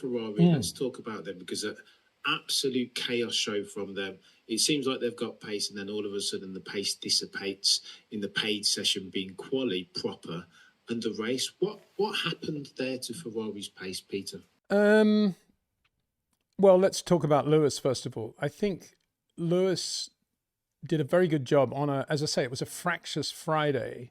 Ferrari, let's talk about them, because an absolute chaos show from them. It seems like they've got pace, and then all of a sudden the pace dissipates in the paid session, being quali proper and the race. What happened there to Ferrari's pace, Peter? Well, let's talk about Lewis first of all. I think Lewis did a very good job on as I say, it was a fractious Friday,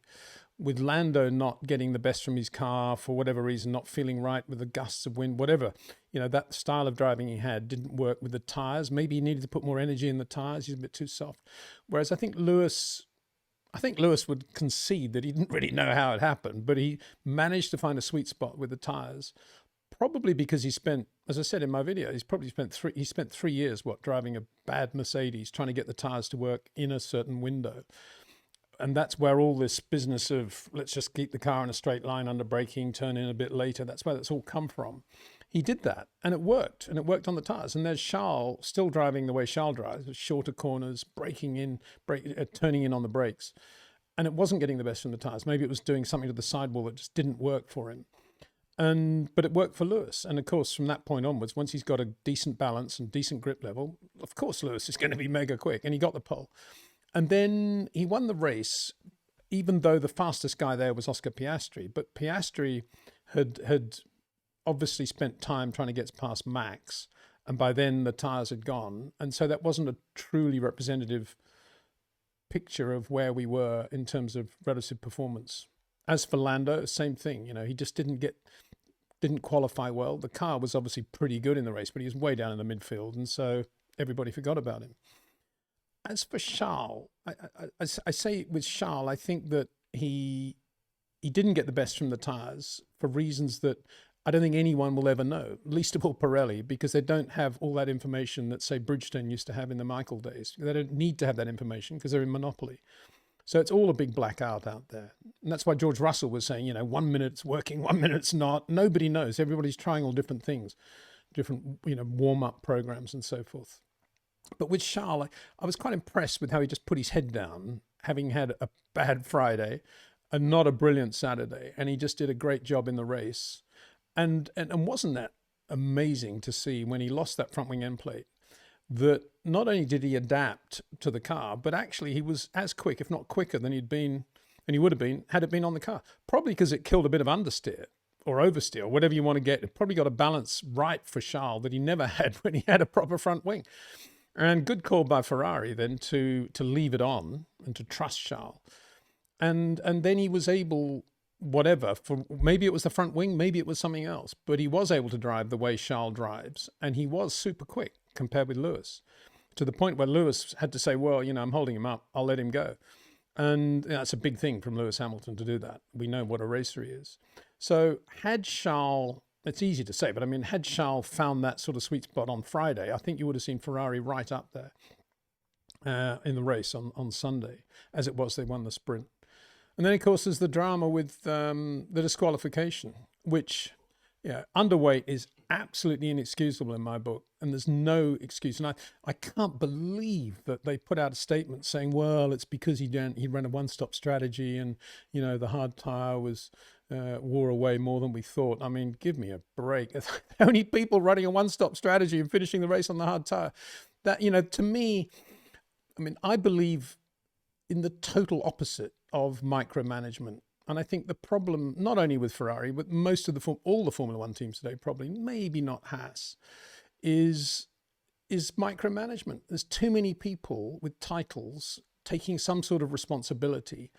with Lando not getting the best from his car for whatever reason, not feeling right with the gusts of wind, whatever. That style of driving he had didn't work with the tyres. Maybe he needed to put more energy in the tyres. He's a bit too soft. Whereas I think Lewis would concede that he didn't really know how it happened, but he managed to find a sweet spot with the tyres. Probably because he spent, as I said in my video, he spent 3 years driving a bad Mercedes, trying to get the tyres to work in a certain window. And that's where all this business of let's just keep the car in a straight line under braking, turn in a bit later, that's where that's all come from. He did that, and it worked on the tyres. And there's Charles still driving the way Charles drives, with shorter corners, braking in, turning in on the brakes. And it wasn't getting the best from the tyres. Maybe it was doing something to the sidewall that just didn't work for him. But it worked for Lewis. And of course, from that point onwards, once he's got a decent balance and decent grip level, of course Lewis is going to be mega quick. And he got the pole. And then he won the race, even though the fastest guy there was Oscar Piastri. But Piastri had obviously spent time trying to get past Max, and by then the tyres had gone. And so that wasn't a truly representative picture of where we were in terms of relative performance. As for Lando, same thing. He just didn't qualify well. The car was obviously pretty good in the race, but he was way down in the midfield, and so everybody forgot about him. As for Charles, I say with Charles, I think that he didn't get the best from the tyres for reasons that I don't think anyone will ever know, least of all Pirelli, because they don't have all that information that, say, Bridgestone used to have in the Michael days. They don't need to have that information because they're in monopoly. So it's all a big blackout out there. And that's why George Russell was saying, 1 minute it's working, 1 minute it's not. Nobody knows. Everybody's trying all different things, different, warm-up programs and so forth. But with Charles, I was quite impressed with how he just put his head down, having had a bad Friday and not a brilliant Saturday. And he just did a great job in the race. And wasn't that amazing to see when he lost that front wing end plate, that not only did he adapt to the car, but actually he was as quick, if not quicker, than he'd been, and he would have been, had it been on the car. Probably because it killed a bit of understeer or oversteer, whatever you want to get. It probably got a balance right for Charles that he never had when he had a proper front wing. And good call by Ferrari then to leave it on and to trust Charles. And then he was able, maybe it was the front wing, maybe it was something else, but he was able to drive the way Charles drives. And he was super quick compared with Lewis, to the point where Lewis had to say, well, I'm holding him up, I'll let him go. And that's a big thing from Lewis Hamilton to do that. We know what a racer he is. So had Charles, it's easy to say, but had Charles found that sort of sweet spot on Friday, I think you would have seen Ferrari right up there in the race on Sunday. As it was, they won the sprint. And then, of course, there's the drama with the disqualification, which, underweight is absolutely inexcusable in my book. And there's no excuse. And I can't believe that they put out a statement saying, well, it's because he ran a one-stop strategy and, the hard tyre wore away more than we thought. Give me a break. How many people running a one-stop strategy and finishing the race on the hard tyre? That, to me, I believe in the total opposite of micromanagement. And I think the problem, not only with Ferrari, but most of all the Formula One teams today, probably, maybe not Haas, is micromanagement. There's too many people with titles taking some sort of responsibility.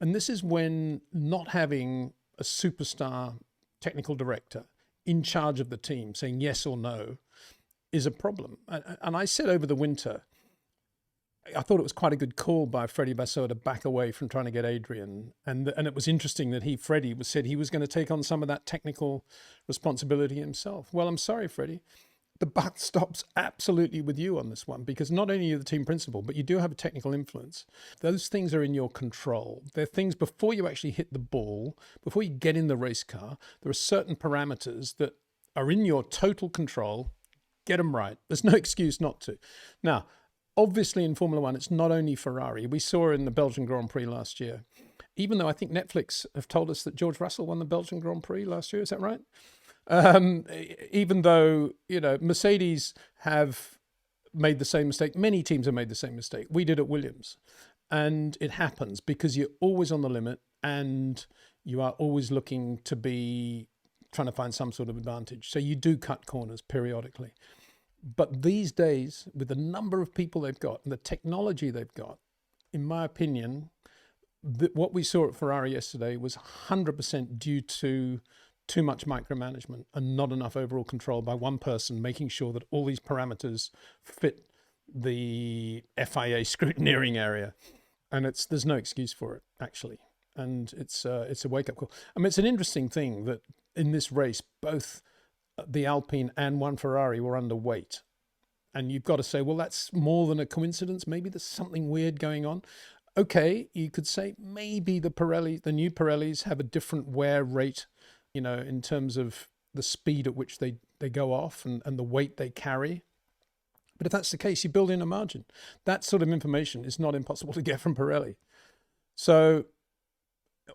And this is when not having a superstar technical director in charge of the team saying yes or no is a problem. And I said over the winter, I thought it was quite a good call by Freddie Vasseur to back away from trying to get Adrian. And it was interesting that Freddie said he was going to take on some of that technical responsibility himself. Well, I'm sorry, Freddie. The buck stops absolutely with you on this one, because not only are you the team principal, but you do have a technical influence. Those things are in your control. They're things before you actually hit the ball, before you get in the race car. There are certain parameters that are in your total control. Get them right. There's no excuse not to. Now, obviously in Formula One, it's not only Ferrari. We saw in the Belgian Grand Prix last year, even though I think Netflix have told us that George Russell won the Belgian Grand Prix last year. Is that right? Even though, Mercedes have made the same mistake. Many teams have made the same mistake. We did at Williams. And it happens because you're always on the limit and you are always looking to be trying to find some sort of advantage. So you do cut corners periodically. But these days, with the number of people they've got and the technology they've got, in my opinion, what we saw at Ferrari yesterday was 100% due to too much micromanagement and not enough overall control by one person, making sure that all these parameters fit the FIA scrutineering area. And there's no excuse for it, actually. And it's a wake-up call. I mean, it's an interesting thing that in this race, both the Alpine and one Ferrari were underweight. And you've got to say, well, that's more than a coincidence. Maybe there's something weird going on. Okay, you could say maybe the new Pirellis have a different wear rate, in terms of the speed at which they go off and the weight they carry. But if that's the case, you build in a margin. That sort of information is not impossible to get from Pirelli. So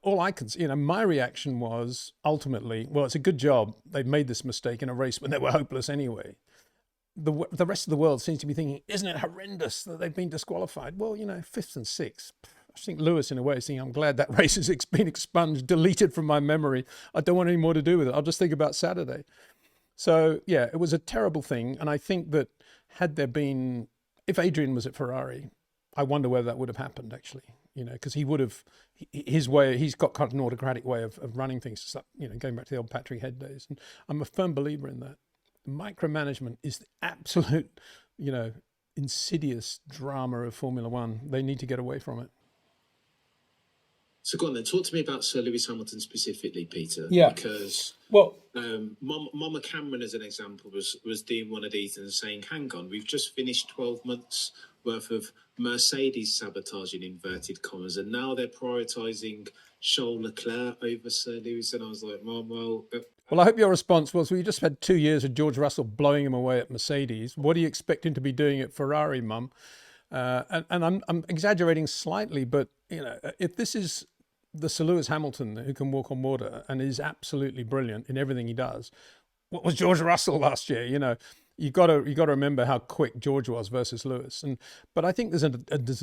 all I can see, my reaction was ultimately, well, it's a good job they've made this mistake in a race when they were hopeless anyway. The rest of the world seems to be thinking, isn't it horrendous that they've been disqualified? Well, fifth and sixth. I think Lewis, in a way, is thinking, I'm glad that race has been expunged, deleted from my memory. I don't want any more to do with it. I'll just think about Saturday. So, yeah, it was a terrible thing. And I think that if Adrian was at Ferrari, I wonder whether that would have happened, actually, because he would have, he's got kind of an autocratic way of running things, going back to the old Patrick Head days. And I'm a firm believer in that. Micromanagement is the absolute, insidious drama of Formula One. They need to get away from it. So go on then, talk to me about Sir Lewis Hamilton specifically, Peter. Yeah. Because Mama Cameron, as an example, was doing one of these and saying, hang on, we've just finished 12 months worth of Mercedes sabotage in inverted commas, and now they're prioritising Charles Leclerc over Sir Lewis. And I was like, Mom, well, I hope your response was, well, you just had 2 years of George Russell blowing him away at Mercedes. What do you expect him to be doing at Ferrari, Mum? And I'm exaggerating slightly, but, if this is the Sir Lewis Hamilton who can walk on water and is absolutely brilliant in everything he does, what was George Russell last year? You got to remember how quick George was versus Lewis. But I think there's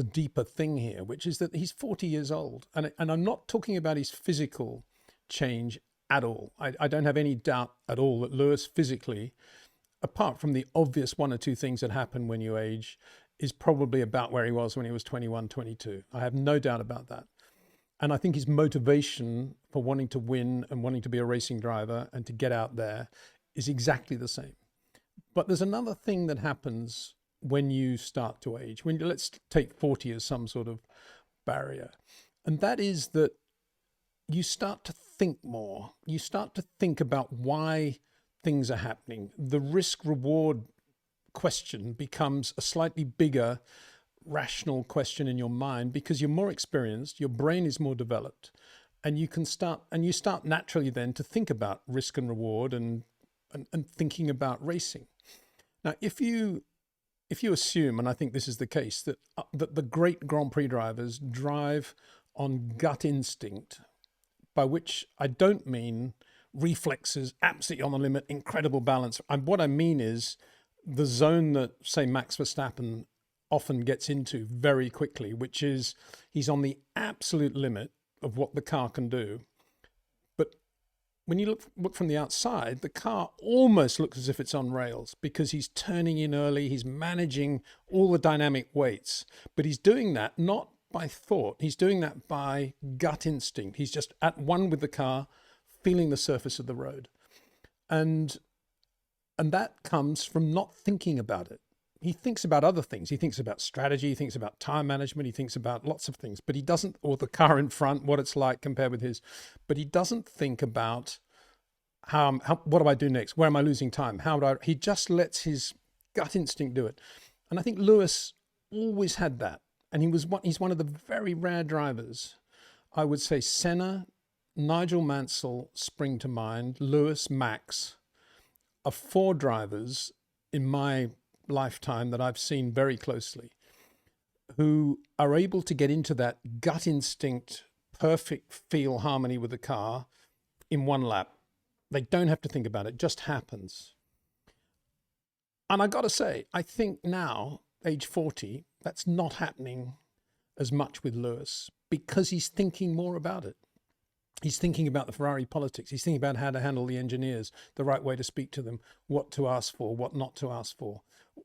a deeper thing here, which is that he's 40 years old, and I'm not talking about his physical change at all. I don't have any doubt at all that Lewis physically, apart from the obvious one or two things that happen when you age, is probably about where he was when he was 21, 22. I have no doubt about that. And I think his motivation for wanting to win and wanting to be a racing driver and to get out there is exactly the same. But there's another thing that happens when you start to age. Let's take 40 as some sort of barrier. And that is that you start to think more. You start to think about why things are happening. The risk-reward question becomes a slightly bigger rational question in your mind because you're more experienced, your brain is more developed, and you start naturally then to think about risk and reward and thinking about racing. Now, if you assume, and I think this is the case, that the great Grand Prix drivers drive on gut instinct, by which I don't mean reflexes, absolutely on the limit, incredible balance. What I mean is the zone that, say, Max Verstappen often gets into very quickly, which is he's on the absolute limit of what the car can do. But when you look from the outside, the car almost looks as if it's on rails because he's turning in early, he's managing all the dynamic weights, but he's doing that not by thought, he's doing that by gut instinct. He's just at one with the car, feeling the surface of the road. And that comes from not thinking about it. He thinks about other things. He thinks about strategy. He thinks about time management. He thinks about lots of things, but he doesn't, or the car in front, what it's like compared with his, but he doesn't think about what do I do next? Where am I losing time? He just lets his gut instinct do it. And I think Lewis always had that. And he's one of the very rare drivers. I would say Senna, Nigel Mansell spring to mind, Lewis, Max, are 4 drivers in my lifetime that I've seen very closely who are able to get into that gut instinct, perfect feel harmony with the car in one lap. They don't have to think about it. It just happens. And I got to say, I think now, age 40, that's not happening as much with Lewis because he's thinking more about it. He's thinking about the Ferrari politics. He's thinking about how to handle the engineers, the right way to speak to them, what to ask for, what not to ask for,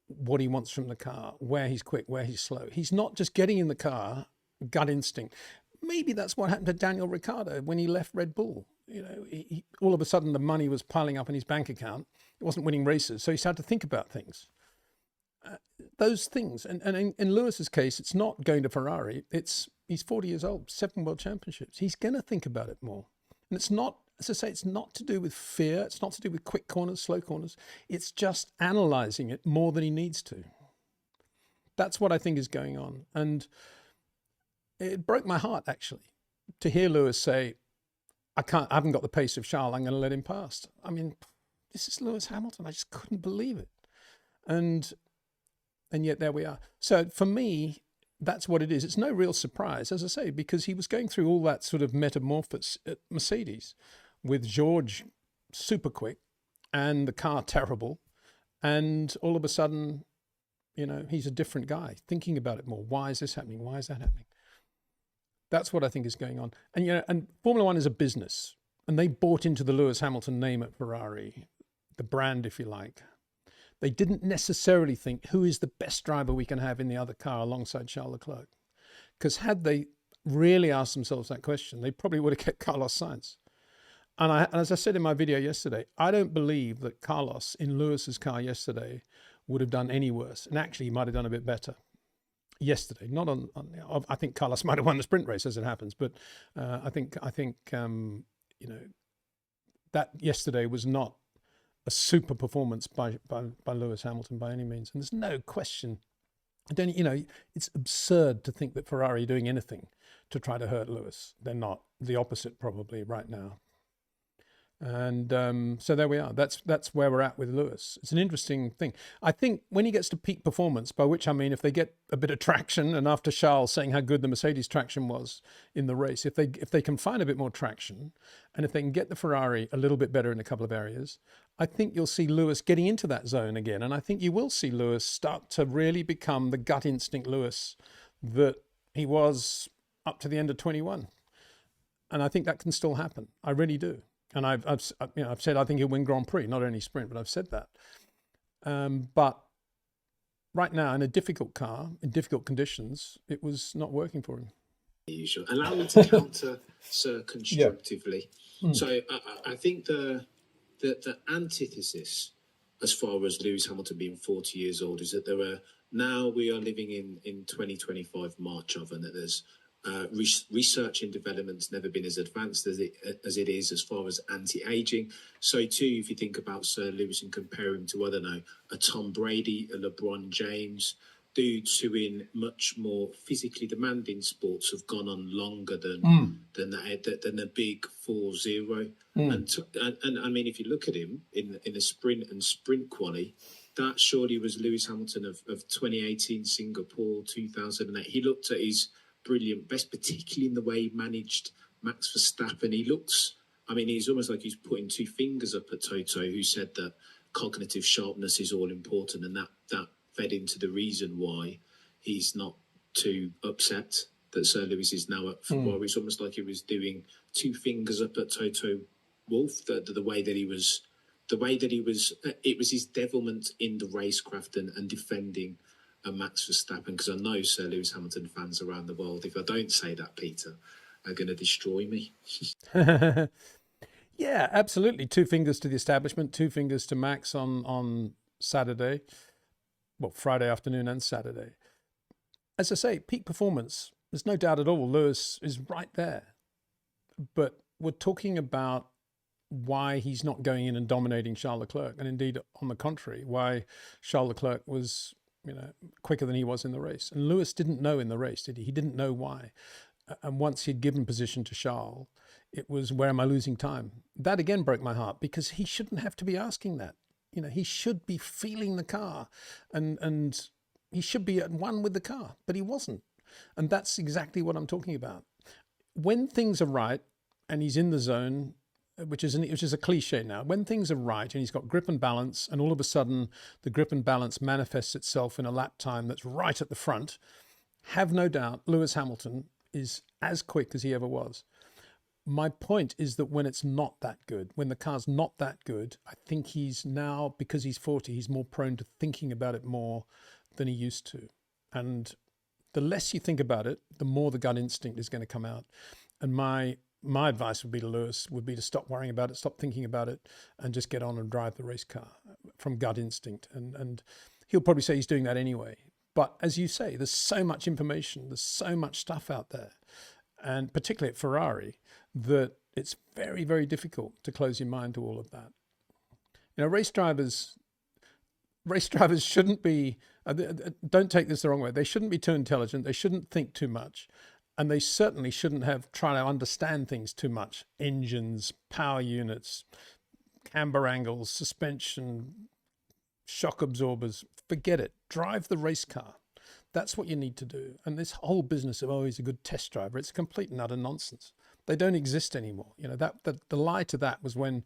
what he wants from the car, where he's quick, where he's slow. He's not just getting in the car, gut instinct. Maybe that's what happened to Daniel Ricciardo when he left Red Bull. You know, all of a sudden the money was piling up in his bank account. He wasn't winning races, so he started to think about things. Those things, and in Lewis's case, it's not going to Ferrari. He's 40 years old, 7 world championships. He's going to think about it more. And it's not, as I say, it's not to do with fear. It's not to do with quick corners, slow corners. It's just analyzing it more than he needs to. That's what I think is going on. And it broke my heart, actually, to hear Lewis say, I haven't got the pace of Charles. I'm going to let him pass. I mean, this is Lewis Hamilton. I just couldn't believe it. And yet there we are. So for me, that's what it is. It's no real surprise, as I say, because he was going through all that sort of metamorphosis at Mercedes with George super quick and the car terrible. And all of a sudden, you know, he's a different guy, thinking about it more. Why is this happening? Why is that happening? That's what I think is going on. And, you know, and Formula One is a business, and they bought into the Lewis Hamilton name at Ferrari, the brand, if you like. They didn't necessarily think, who is the best driver we can have in the other car alongside Charles Leclerc? Because had they really asked themselves that question, they probably would have kept Carlos Sainz. And as I said in my video yesterday, I don't believe that Carlos in Lewis's car yesterday would have done any worse. And actually, he might have done a bit better yesterday. Not on I think Carlos might have won the sprint race as it happens, but I think you know, that yesterday was not a super performance by Lewis Hamilton by any means. And there's no question. You know, it's absurd to think that Ferrari are doing anything to try to hurt Lewis. They're not. The opposite probably right now. And so there we are. That's where we're at with Lewis. It's an interesting thing. I think when he gets to peak performance, by which I mean if they get a bit of traction, and after Charles saying how good the Mercedes traction was in the race, if they can find a bit more traction, and if they can get the Ferrari a little bit better in a couple of areas, I think you'll see Lewis getting into that zone again. And I think you will see Lewis start to really become the gut instinct Lewis that he was up to the end of 21. And I think that can still happen. I really do. And I've said I think he'll win Grand Prix, not only sprint, but I've said that. But right now, in a difficult car, in difficult conditions, it was not working for him. Usual. Allow me to counter, sir, constructively. Yeah. So I think the antithesis, as far as Lewis Hamilton being 40 years old, is that we are living in 2025 March of, and that there's research and development's never been as advanced as it is as far as anti-aging. So too, if you think about Sir Lewis and compare him to, I don't know, a Tom Brady, a LeBron James, dudes who in much more physically demanding sports have gone on longer than the big 4-0. And I mean, if you look at him in a sprint quali, that surely was Lewis Hamilton of 2018 Singapore, 2008. He looked at his brilliant best, particularly in the way he managed Max Verstappen. He's almost like he's putting two fingers up at Toto, who said that cognitive sharpness is all important, and that fed into the reason why he's not too upset that Sir Lewis is now at Ferrari. It's almost like he was doing two fingers up at Toto Wolff, the way that he was, it was his devilment in the racecraft and defending Max Verstappen, because I know Sir Lewis Hamilton fans around the world, if I don't say that, Peter, are going to destroy me. Yeah, absolutely. Two fingers to the establishment, two fingers to Max on Saturday. Well, Friday afternoon and Saturday. As I say, peak performance, there's no doubt at all, Lewis is right there. But we're talking about why he's not going in and dominating Charles Leclerc. And indeed, on the contrary, why Charles Leclerc was quicker than he was in the race. And Lewis didn't know in the race, did he? He didn't know why. And once he'd given position to Charles, it was, where am I losing time? That again broke my heart, because he shouldn't have to be asking that. He should be feeling the car and he should be at one with the car, but he wasn't. And that's exactly what I'm talking about. When things are right and he's in the zone which is a cliche now. When things are right and he's got grip and balance, and all of a sudden the grip and balance manifests itself in a lap time that's right at the front, have no doubt Lewis Hamilton is as quick as he ever was. My point is that when it's not that good, when the car's not that good, I think he's now, because he's 40, he's more prone to thinking about it more than he used to. And the less you think about it, the more the gut instinct is going to come out. And my advice would be to Lewis would be to stop worrying about it, stop thinking about it, and just get on and drive the race car from gut instinct. And he'll probably say he's doing that anyway. But as you say, there's so much information, there's so much stuff out there, and particularly at Ferrari, that it's very, very difficult to close your mind to all of that. You know, race drivers shouldn't be, don't take this the wrong way, they shouldn't be too intelligent, they shouldn't think too much, and they certainly shouldn't have tried to understand things too much. Engines, power units, camber angles, suspension, shock absorbers, forget it. Drive the race car. That's what you need to do. And this whole business of, oh, he's a good test driver, it's complete and utter nonsense. They don't exist anymore. You know, the lie to that was when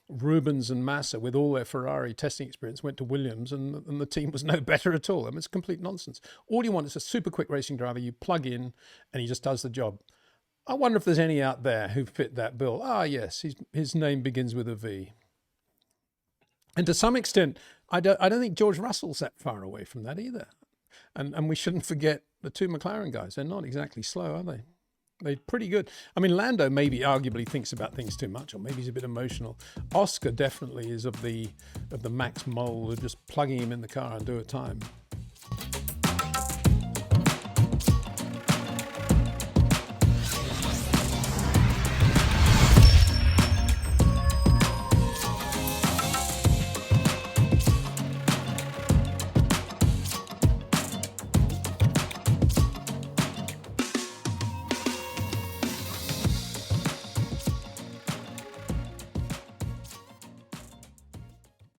Rubens and Massa, with all their Ferrari testing experience, went to Williams and the team was no better at all. I mean, it's complete nonsense. All you want is a super quick racing driver you plug in and he just does the job. I wonder if there's any out there who fit that bill. Ah, yes, his name begins with a V. And to some extent, I don't think George Russell's that far away from that either. And we shouldn't forget the two McLaren guys. They're not exactly slow, are they? They're pretty good. I mean, Lando maybe arguably thinks about things too much, or maybe he's a bit emotional. Oscar definitely is of the Max mold of just plugging him in the car and do a time.